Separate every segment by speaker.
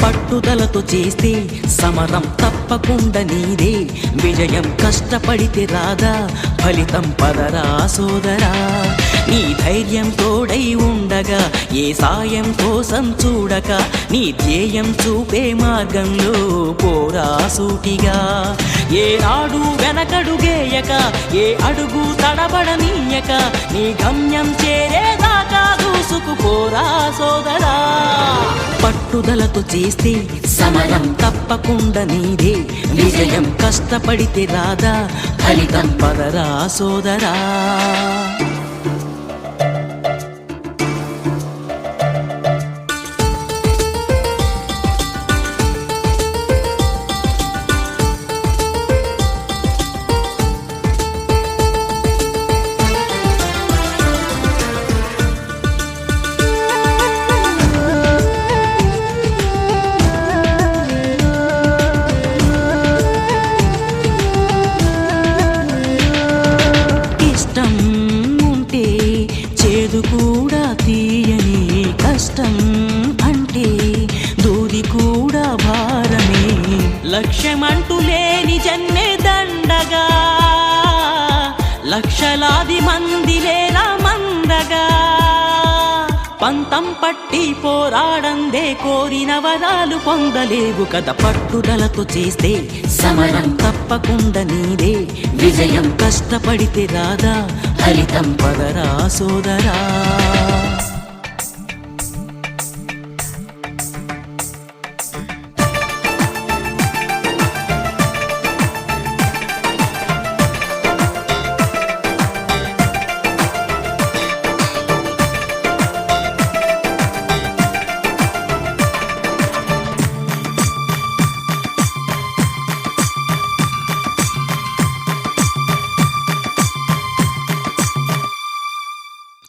Speaker 1: పట్టుదలతో చేస్తే సమరం తప్పకుండా నీదే, విజయం కష్టపడితే రాదా ఫలితం పదరా సోదరా. నీ ధైర్యం తోడై ఉండగా ఏ సాయం కోసం చూడక, నీ ధ్యేయం చూపే మార్గంలో పోరా సూటిగా. ఏ నాడు వెనకడుగేయక, ఏ అడుగు తడబడనీయక, నీ గమ్యం చేరేదాకా దూసుకుపోరా సోదరా. పట్టుదలతో చేస్తే సమరం తప్పకుండా నీదే, విజయం కష్టపడితే రాదా ఫలితం పదరా సోదరా. చేదు కూడా తీయని, కష్టం అంటే దూది కూడా భారమే. లక్ష్యమంటూ లేని జన్మే దండగా, లక్షలాది మంది లేరా మందగా. పంతం పట్టి పోరాడందే కోరిన వరాలు పొందలేవు కదా. పట్టుదలతో చేస్తే సమరం తప్పకుండా నీదే, విజయం కష్టపడితే రాదా ఫలితం పదరా సోదరా.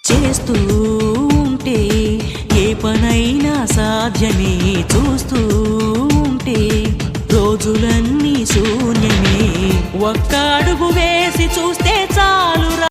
Speaker 1: చేస్తూ ఉంటే ఏ పనైనా సాధ్యమే, చూస్తూ ఉంటే రోజులన్నీ శూన్యమే. ఒక్క అడుగు వేసి చూస్తే